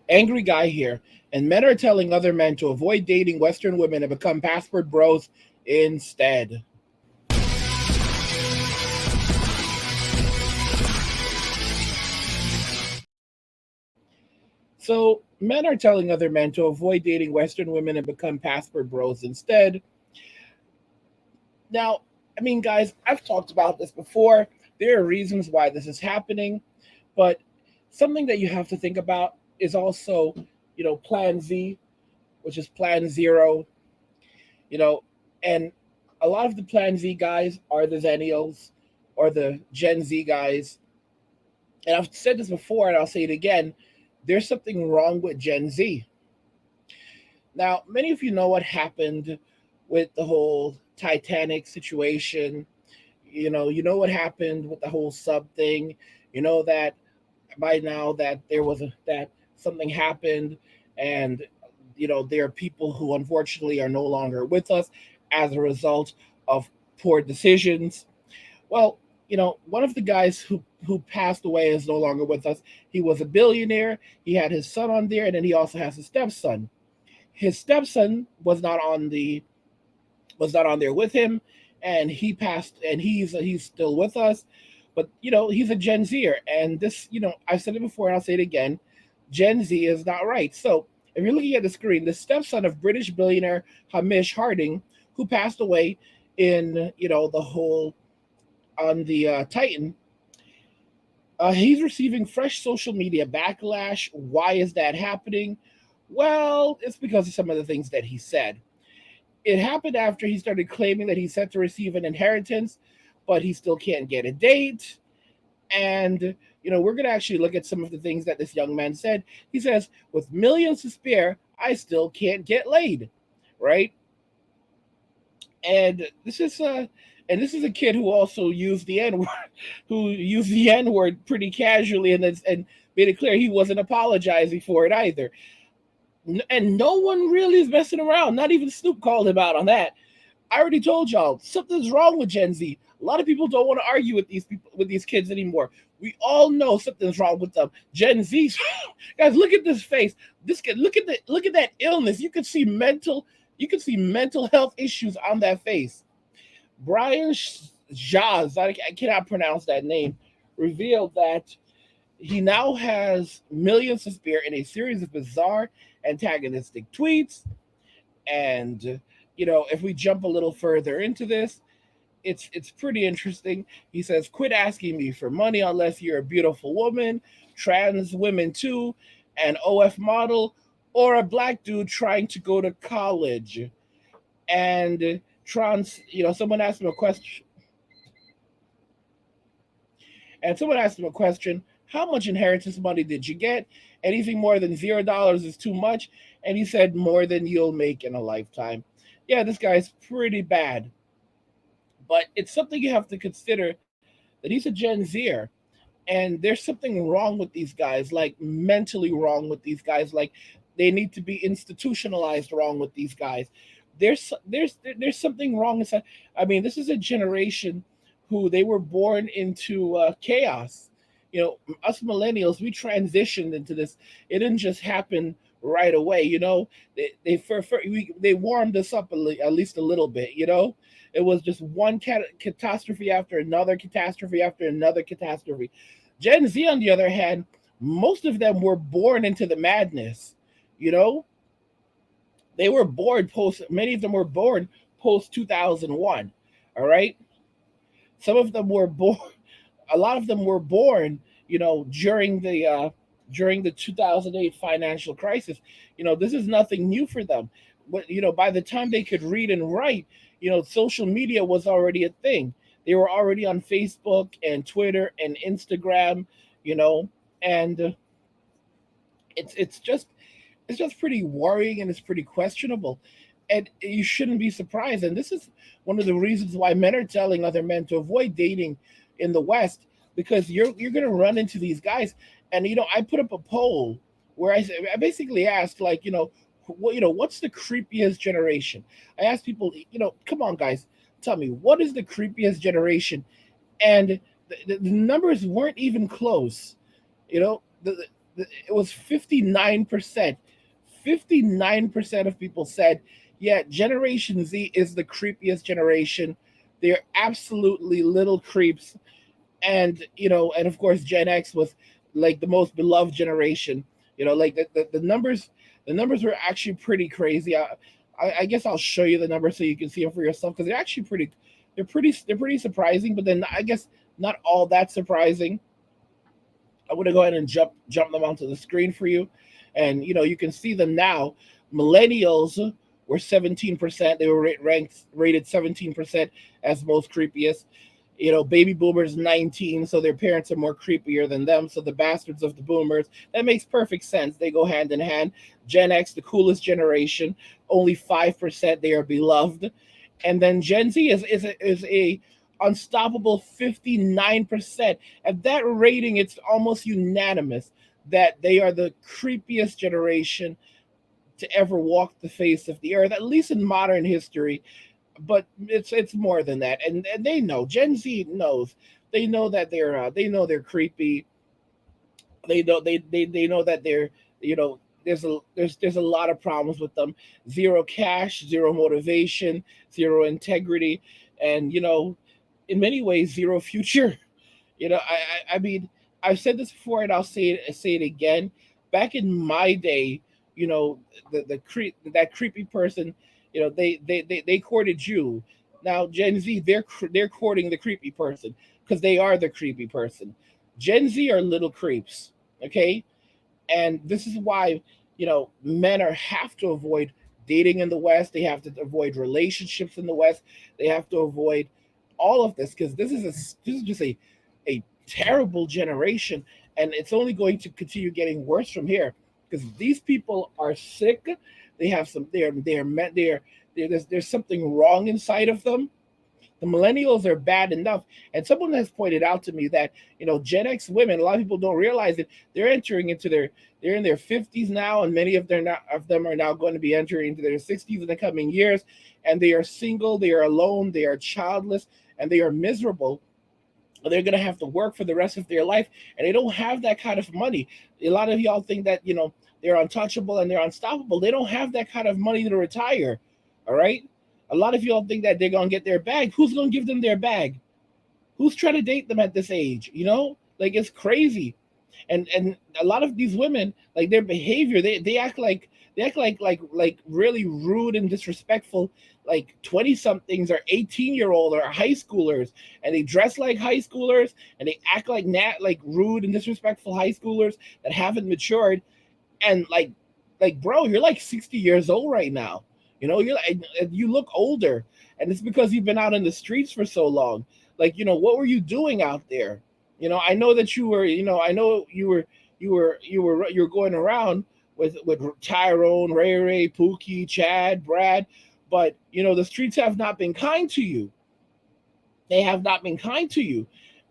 Angry guy here. And men are telling other men to avoid dating Western women and become passport bros instead. So, men are telling other men to avoid dating Western women and become passport bros instead. Now, I mean, guys, I've talked about this before. There are reasons why this is happening, but something that you have to think about is also, Plan Z, which is Plan Zero, you know, and a lot of the Plan Z guys are the Zennials or the Gen Z guys. And I've said this before and I'll say it again. There's something wrong with Gen Z. Now, many of you know what happened with the whole Titanic situation. You know what happened with the whole sub thing. You know that by now that that something happened, and there are people who unfortunately are no longer with us as a result of poor decisions. Well, one of the guys who passed away is no longer with us. He was a billionaire. He had his son on there, and then he also has a stepson. His stepson was not on there with him, and he passed, and he's still with us. But he's a Gen Zer, and this, I've said it before and I'll say it again. Gen Z is not right. So if you're looking at the screen, the stepson of British billionaire Hamish Harding, who passed away in the whole on the Titan, he's receiving fresh social media backlash. Why is that happening? Well, it's because of some of the things that he said. It happened after he started claiming that he's set to receive an inheritance, but he still can't get a date. And, we're going to actually look at some of the things that this young man said. He says, with millions to spare, I still can't get laid. Right. And this is a kid who also used the N word, who used the N word pretty casually, and made it clear he wasn't apologizing for it either. And no one really is messing around. Not even Snoop called him out on that. I already told y'all something's wrong with Gen Z. A lot of people don't want to argue with these people, with these kids anymore. We all know something's wrong with them. Gen Z, guys, look at this face. This kid, look at that illness. You can see mental health issues on that face. Brian Jaz, I cannot pronounce that name, revealed that he now has millions to spare in a series of bizarre antagonistic tweets. And if we jump a little further into this, it's pretty interesting. He says, "Quit asking me for money unless you're a beautiful woman, trans women too, an OF model, or a black dude trying to go to college." And someone asked him a question, how much inheritance money did you get? Anything more than $0 is too much. And he said, more than you'll make in a lifetime. Yeah, this guy's pretty bad. But it's something you have to consider that he's a Gen Zer. And there's something wrong with these guys, like mentally wrong with these guys. Like they need to be institutionalized wrong with these guys. There's something wrong inside. I mean, this is a generation who they were born into chaos. Us millennials, we transitioned into this. It didn't just happen right away. They warmed us up at least a little bit. It was just one catastrophe after another catastrophe after another catastrophe. Gen Z, on the other hand, most of them were born into the madness. You know, they were born post. Many of them were born post 2001. All right, some of them were born. A lot of them were born, during the 2008 financial crisis. This is nothing new for them. But by the time they could read and write, social media was already a thing. They were already on Facebook and Twitter and Instagram, you know, and it's just pretty worrying, and it's pretty questionable. And you shouldn't be surprised. And this is one of the reasons why men are telling other men to avoid dating in the West, because you're going to run into these guys. And I put up a poll where I basically asked, like, what's the creepiest generation? I asked people, come on, guys, tell me, what is the creepiest generation? And the numbers weren't even close. You know, the It was 59%. 59% of people said, yeah, Generation Z is the creepiest generation. They're absolutely little creeps. And, and of course, Gen X was like the most beloved generation. Like the numbers were actually pretty crazy. I guess I'll show you the numbers so you can see them for yourself, because they're actually they're pretty surprising, but then I guess not all that surprising. I'm gonna go ahead and jump them onto the screen for you, and you can see them now. Millennials were 17%. They were rated 17% as most creepiest. Baby boomers 19, so their parents are more creepier than them. So the bastards of the boomers. That makes perfect sense. They go hand in hand. Gen X, the coolest generation, only 5%. They are beloved, and then Gen Z is a unstoppable 59%. At that rating, it's almost unanimous that they are the creepiest generation to ever walk the face of the earth, at least in modern history. But it's more than that, and they know. Gen Z knows. They know that they're creepy. They know that they're there's a lot of problems with them. Zero cash, zero motivation, zero integrity, and in many ways zero future. I mean, I've said this before, and I'll say it again. Back in my day, that creepy person, they courted you. Now Gen Z, they're courting the creepy person, because they are the creepy person. Gen Z are little creeps, okay? And this is why men have to avoid dating in the West. They have to avoid relationships in the West. They have to avoid all of this, because this is just a terrible generation, and it's only going to continue getting worse from here, because these people are sick. They have some there's something wrong inside of them. The millennials are bad enough. And someone has pointed out to me that, Gen X women, a lot of people don't realize it, they're in their 50s now, and many of them are now going to be entering into their 60s in the coming years, and they are single, they are alone, they are childless, and they are miserable. They're going to have to work for the rest of their life, and they don't have that kind of money. A lot of y'all think that, they're untouchable and they're unstoppable. They don't have that kind of money to retire. All right? A lot of y'all think that they're going to get their bag. Who's going to give them their bag? Who's trying to date them at this age? Like, it's crazy. And a lot of these women, like, their behavior, they act like really rude and disrespectful, like 20 somethings or 18-year-old or high schoolers, and they dress like high schoolers, and they act like rude and disrespectful high schoolers that haven't matured. And like, bro, you're like 60 years old right now. You look older, and it's because you've been out in the streets for so long. Like, what were you doing out there? I know that I know you were going around with Tyrone, Ray, Pookie, Chad, Brad, but the streets have not been kind to you. They have not been kind to you,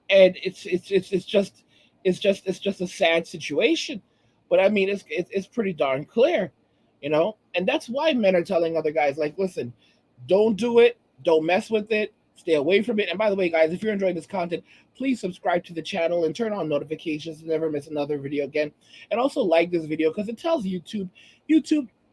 and it's just a sad situation. But I mean, it's pretty darn clear, and that's why men are telling other guys, like, listen, don't do it, don't mess with it, stay away from it. And by the way, guys, if you're enjoying this content, please subscribe to the channel and turn on notifications to never miss another video again. And also like this video, because it tells YouTube,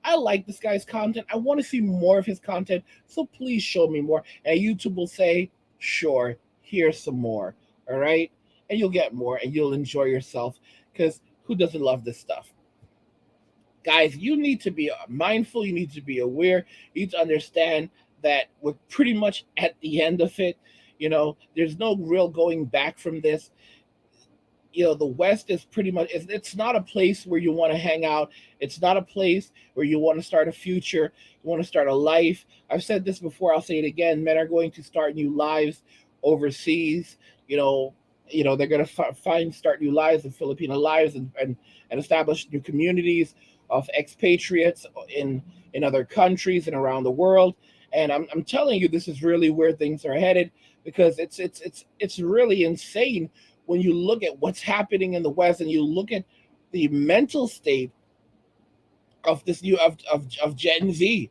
I like this guy's content, I want to see more of his content, so please show me more. And YouTube will say, sure, here's some more. All right, and you'll get more, and you'll enjoy yourself, because who doesn't love this stuff? Guys, you need to be mindful, you need to be aware, you need to understand that we're pretty much at the end of it. There's no real going back from this. The West is pretty much, it's not a place where you want to hang out. It's not a place where you want to start a future, you want to start a life. I've said this before, I'll say it again. Men are going to start new lives overseas. They're going to start new lives, and Filipino lives, and establish new communities of expatriates in other countries and around the world. And I'm telling you, this is really where things are headed, because it's really insane when you look at what's happening in the West, and you look at the mental state of this new of Gen Z.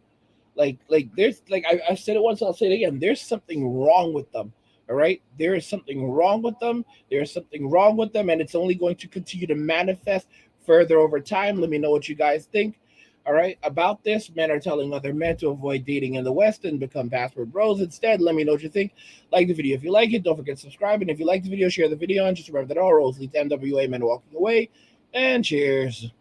Like there's, like, I've said it once, I'll say it again. There's something wrong with them. All right, there is something wrong with them. There is something wrong with them, and it's only going to continue to manifest further over time. Let me know what you guys think. All right, about this. Men are telling other men to avoid dating in the West and become password bros instead. Let me know what you think. Like the video if you like it. Don't forget to subscribe. And if you like the video, share the video. And just remember that all roads lead to MWA, men walking away. And cheers.